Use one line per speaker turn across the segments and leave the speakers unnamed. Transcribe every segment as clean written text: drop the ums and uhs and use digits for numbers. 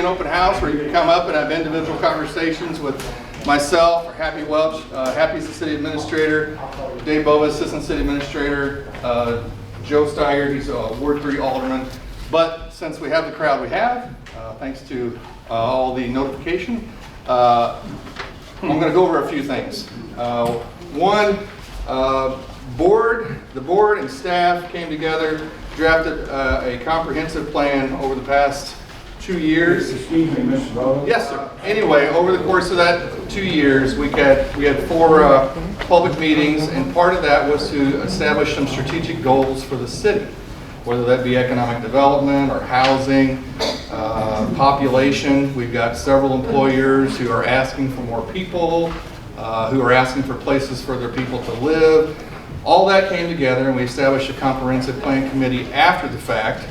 an open house where you can come up and have individual conversations with myself, or Happy Welch. Happy's the city administrator, Dave Bova, assistant city administrator, Joe Steiger, he's a Ward 3 alderman. But since we have the crowd we have, thanks to all the notification, I'm going to go over a few things. One, the board and staff came together, drafted a comprehensive plan over the past 2 years.
Excuse me, Mr. Bowles.
Yes, sir. Anyway, over the course of that 2 years, we had 4 public meetings, and part of that was to establish some strategic goals for the city, whether that be economic development or housing, population. We've got several employers who are asking for more people, who are asking for places for their people to live. All that came together, and we established a comprehensive plan committee after the fact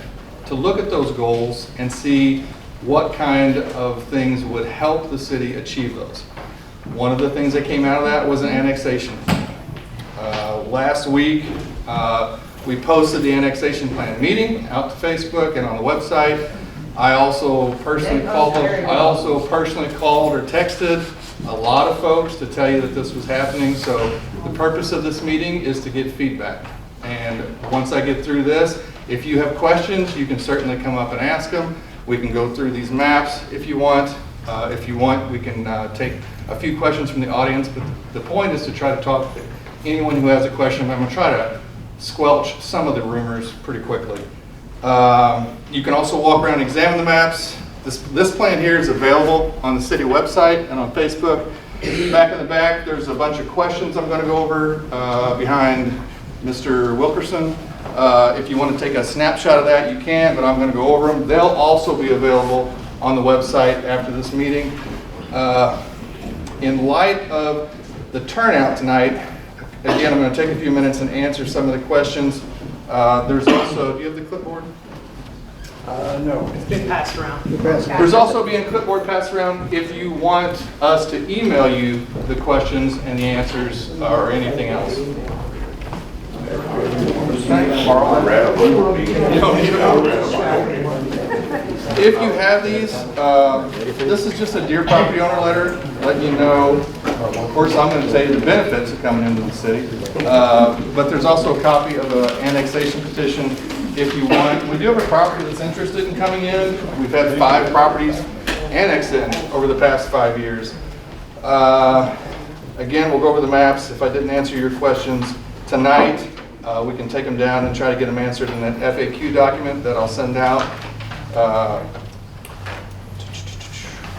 to look at those goals and see what kind of things would help the city achieve those. One of the things that came out of that was an annexation. Last week, we posted the annexation plan meeting out to Facebook and on the website. I also personally called or texted a lot of folks to tell you that this was happening. So the purpose of this meeting is to get feedback. And once I get through this, if you have questions, you can certainly come up and ask them. We can go through these maps if you want. We can take a few questions from the audience, but the point is to try to talk to anyone who has a question. I'm going to try to squelch some of the rumors pretty quickly. You can also walk around and examine the maps. This plan here is available on the city website and on Facebook. Back in the back, there's a bunch of questions I'm going to go over behind Mr. Wilkerson. If you want to take a snapshot of that, you can, but I'm going to go over them. They'll also be available on the website after this meeting. In light of the turnout tonight, again, I'm going to take a few minutes and answer some of the questions. There's also, do you have the clipboard?
No.
It's been passed around.
There's also being clipboard passed around if you want us to email you the questions and the answers or anything else. You don't need them. If you have these, this is just a Dear Property Owner letter letting you know. Of course, I'm going to tell you the benefits of coming into the city, but there's also a copy of an annexation petition if you want. We do have a property that's interested in coming in. We've had 5 properties annexed in over the past 5 years. Again, we'll go over the maps. If I didn't answer your questions tonight, we can take them down and try to get them answered in that FAQ document that I'll send out.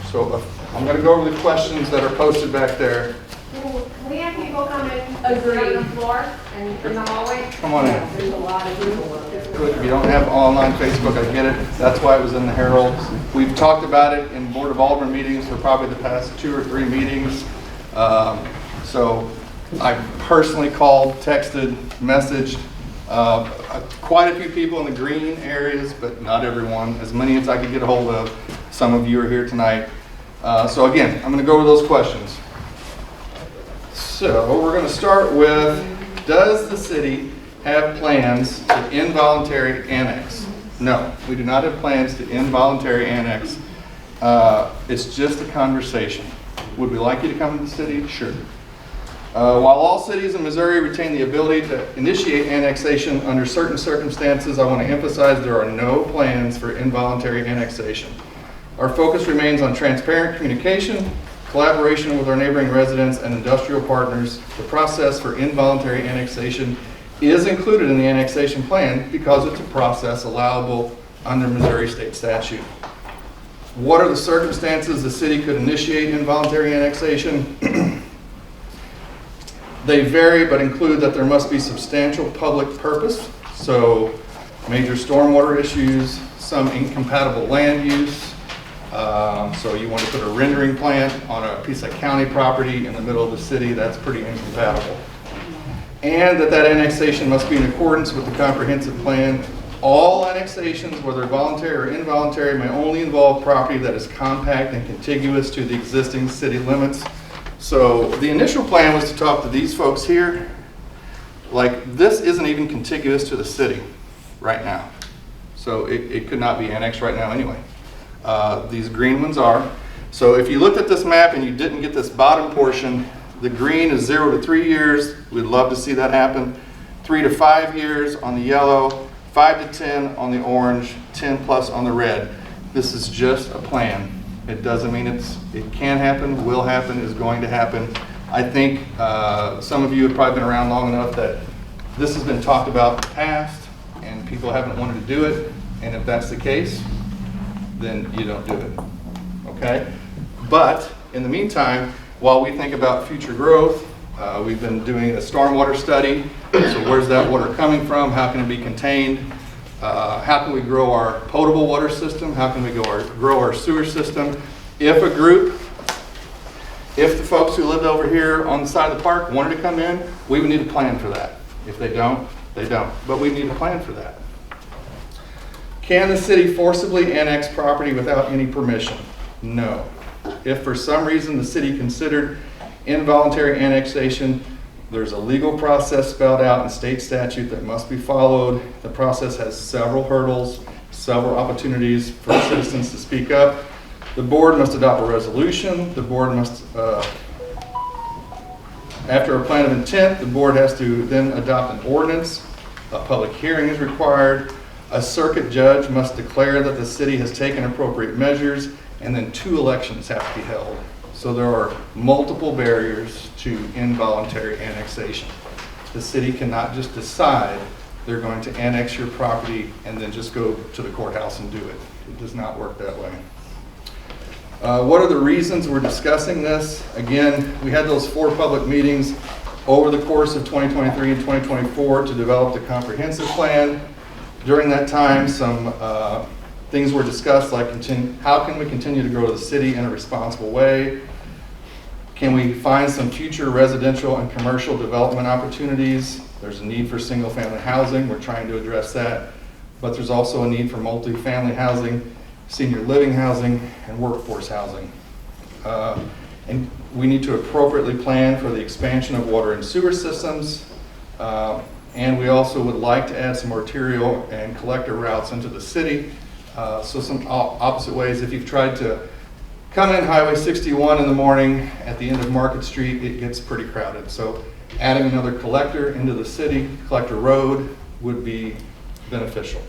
So I'm going to go over the questions that are posted back there.
We have people come and
Agree.
sit on the floor and in the hallway.
Come on in.
There's a lot of people.
If you don't have online Facebook, I get it. That's why it was in the Herald. We've talked about it in Board of Alderman meetings for probably the past 2 or 3 meetings. So I personally called, texted, messaged quite a few people in the green areas, but not everyone. As many as I could get a hold of. Some of you are here tonight. So again, I'm going to go over those questions. So we're going to start with, does the city have plans to involuntary annex? No, we do not have plans to involuntary annex. It's just a conversation. Would we like you to come to the city? Sure. While all cities in Missouri retain the ability to initiate annexation under certain circumstances, I want to emphasize there are no plans for involuntary annexation. Our focus remains on transparent communication, collaboration with our neighboring residents and industrial partners. The process for involuntary annexation is included in the annexation plan because it's a process allowable under Missouri state statute. What are the circumstances the city could initiate involuntary annexation? They vary, but include that there must be substantial public purpose, so major stormwater issues, some incompatible land use. So you want to put a rendering plant on a piece of county property in the middle of the city, that's pretty incompatible. And that annexation must be in accordance with the comprehensive plan. All annexations, whether voluntary or involuntary, may only involve property that is compact and contiguous to the existing city limits. So the initial plan was to talk to these folks here. Like, this isn't even contiguous to the city right now. So it could not be annexed right now anyway. These green ones are. So if you looked at this map and you didn't get this bottom portion, the green is 0 to 3 years. We'd love to see that happen. 3 to 5 years on the yellow, 5 to 10 on the orange, 10 plus on the red. This is just a plan. It doesn't mean it can happen, will happen, is going to happen. I think some of you have probably been around long enough that this has been talked about in the past and people haven't wanted to do it. And if that's the case, then you don't do it, okay? But in the meantime, while we think about future growth, we've been doing a stormwater study. So where's that water coming from? How can it be contained? How can we grow our potable water system? How can we grow our sewer system? If the folks who lived over here on the side of the park wanted to come in, we would need a plan for that. If they don't, they don't. But we need a plan for that. Can the city forcibly annex property without any permission? No. If for some reason the city considered involuntary annexation, there's a legal process spelled out in state statute that must be followed. The process has several hurdles, several opportunities for citizens to speak up. The board must adopt a resolution. The board must, after a plan of intent, the board has to then adopt an ordinance. A public hearing is required. A circuit judge must declare that the city has taken appropriate measures, and then 2 elections have to be held. So there are multiple barriers to involuntary annexation. The city cannot just decide they're going to annex your property and then just go to the courthouse and do it. It does not work that way. What are the reasons we're discussing this? Again, we had those 4 public meetings over the course of 2023 and 2024 to develop the comprehensive plan. During that time, some things were discussed, like how can we continue to grow the city in a responsible way? Can we find some future residential and commercial development opportunities? There's a need for single-family housing. We're trying to address that. But there's also a need for multi-family housing, senior living housing, and workforce housing. And we need to appropriately plan for the expansion of water and sewer systems. And we also would like to add some arterial and collector routes into the city. So some opposite ways. If you've tried to come in Highway 61 in the morning at the end of Market Street, it gets pretty crowded. So adding another collector into the city, collector road, would be beneficial.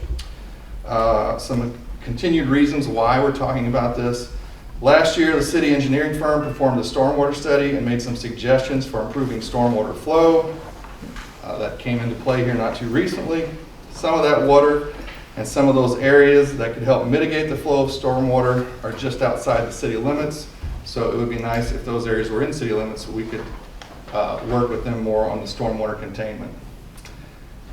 Some continued reasons why we're talking about this. Last year, the city engineering firm performed a stormwater study and made some suggestions for improving stormwater flow. That came into play here not too recently. Some of that water and some of those areas that could help mitigate the flow of stormwater are just outside the city limits. So it would be nice if those areas were in city limits so we could work with them more on the stormwater containment.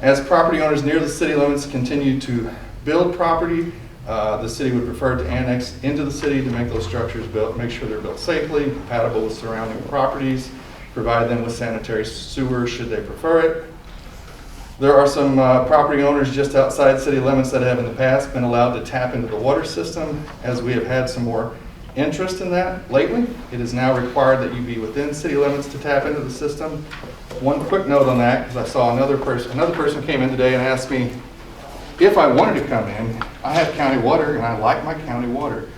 As property owners near the city limits continue to build property, the city would prefer to annex into the city to make those structures built, make sure they're built safely, compatible with surrounding properties, provide them with sanitary sewer should they prefer it. There are some property owners just outside city limits that have in the past been allowed to tap into the water system. As we have had some more interest in that lately, it is now required that you be within city limits to tap into the system. One quick note on that, because I saw another person came in today and asked me if I wanted to come in. I have county water and I like my county water.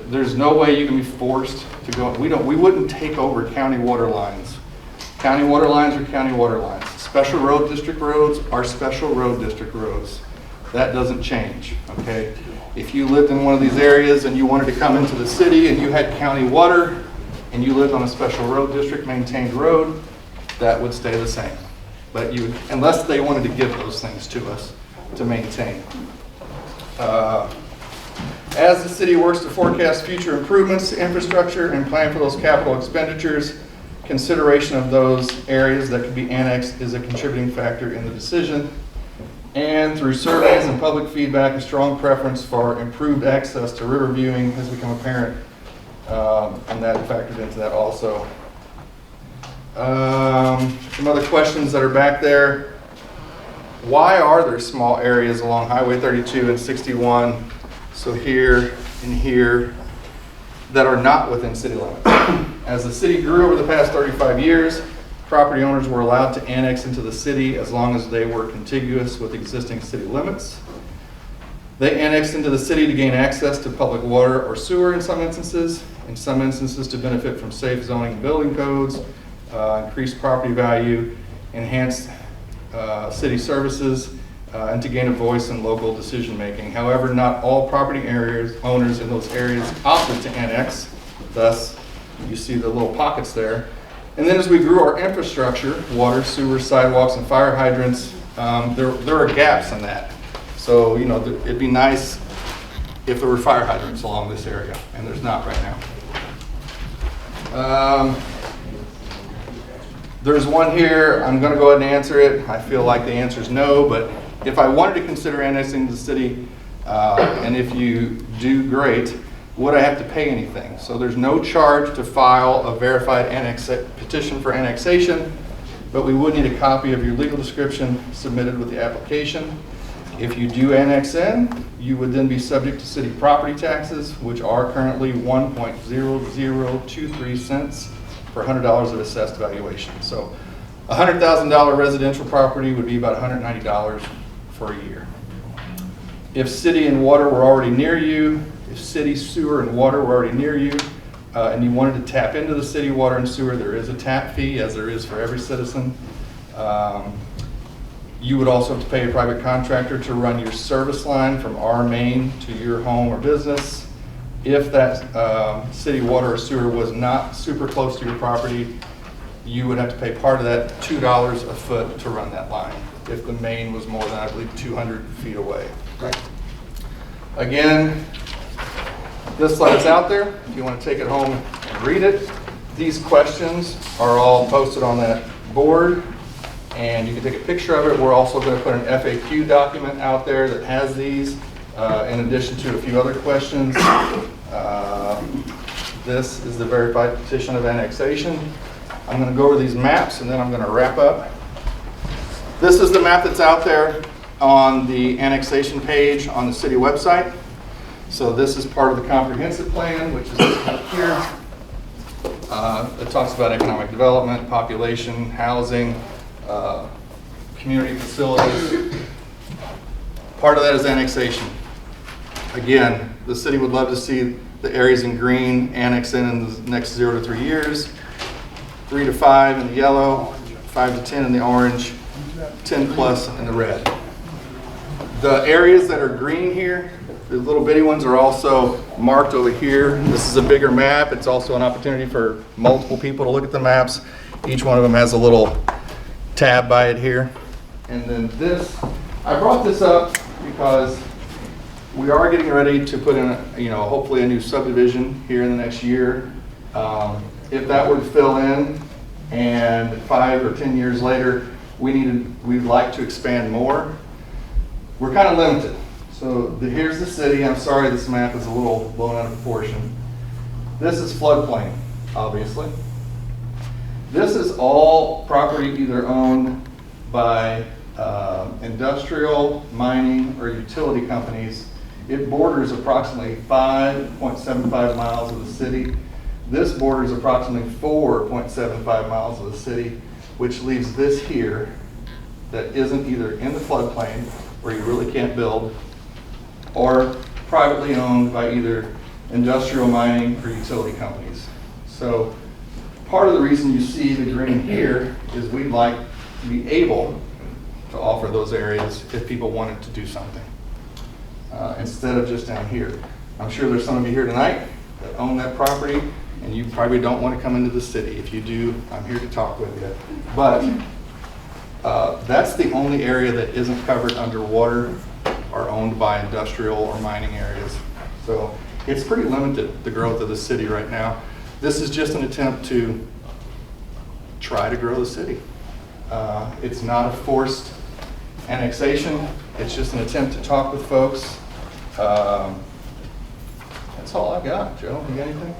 There's no way you can be forced to go. We wouldn't take over county water lines. County water lines are county water lines. Special road district roads are special road district roads. That doesn't change, okay? If you lived in one of these areas and you wanted to come into the city and you had county water and you lived on a special road district maintained road, that would stay the same. But unless they wanted to give those things to us to maintain. As the city works to forecast future improvements to infrastructure and plan for those capital expenditures, consideration of those areas that could be annexed is a contributing factor in the decision. And through surveys and public feedback, a strong preference for improved access to river viewing has become apparent, and that factored into that also. Some other questions that are back there. Why are there small areas along Highway 32 and 61, so here and here, that are not within city limits? As the city grew over the past 35 years, property owners were allowed to annex into the city as long as they were contiguous with existing city limits. They annexed into the city to gain access to public water or sewer in some instances to benefit from safe zoning and building codes, increased property value, enhanced city services, and to gain a voice in local decision making. However, not all property owners in those areas opted to annex. Thus, you see the little pockets there. And then as we grew our infrastructure, water, sewer, sidewalks, and fire hydrants, there are gaps in that. So, it'd be nice if there were fire hydrants along this area, and there's not right now. There's one here. I'm going to go ahead and answer it. I feel like the answer is no, but if I wanted to consider annexing the city, and if you do, great, would I have to pay anything? So there's no charge to file a verified petition for annexation, but we would need a copy of your legal description submitted with the application. If you do annex in, you would then be subject to city property taxes, which are currently 1.0023 cents for $100 of assessed valuation. So a $100,000 residential property would be about $190 for a year. If city and water were already near you, if city sewer and water were already near you, and you wanted to tap into the city water and sewer, there is a tap fee, as there is for every citizen. You would also have to pay a private contractor to run your service line from our main to your home or business. If that city water or sewer was not super close to your property, you would have to pay part of that, $2 a foot, to run that line, if the main was more than, I believe, 200 feet away. Again, this slide's out there if you want to take it home and read it. These questions are all posted on that board, and you can take a picture of it. We're also going to put an FAQ document out there that has these, in addition to a few other questions. This is the verified petition of annexation. I'm going to go over these maps, and then I'm going to wrap up. This is the map that's out there on the annexation page on the city website. So this is part of the comprehensive plan, which is up here. It talks about economic development, population, housing, community facilities. Part of that is annexation. Again, the city would love to see the areas in green annex in the next 0 to 3 years, 3 to 5 in the yellow, 5 to 10 in the orange, 10 plus in the red. The areas that are green here, the little bitty ones, are also marked over here. This is a bigger map. It's also an opportunity for multiple people to look at the maps. Each one of them has a little tab by it here. And then this, I brought this up because we are getting ready to put in, hopefully a new subdivision here in the next year. If that were to fill in, and 5 or 10 years later, we'd like to expand more, we're kind of limited. So here's the city. I'm sorry this map is a little blown out of proportion. This is floodplain, obviously. This is all property either owned by industrial, mining, or utility companies. It borders approximately 5.75 miles of the city. This borders approximately 4.75 miles of the city, which leaves this here that isn't either in the floodplain, where you really can't build, or privately owned by either industrial, mining, or utility companies. So part of the reason you see the green here is we'd like to be able to offer those areas if people wanted to do something, instead of just down here. I'm sure there's some of you here tonight that own that property, and you probably don't want to come into the city. If you do, I'm here to talk with you. But that's the only area that isn't covered underwater or owned by industrial or mining areas. So it's pretty limited, the growth of the city right now. This is just an attempt to try to grow the city. It's not a forced annexation. It's just an attempt to talk with folks. That's all I got. Joe, you got anything?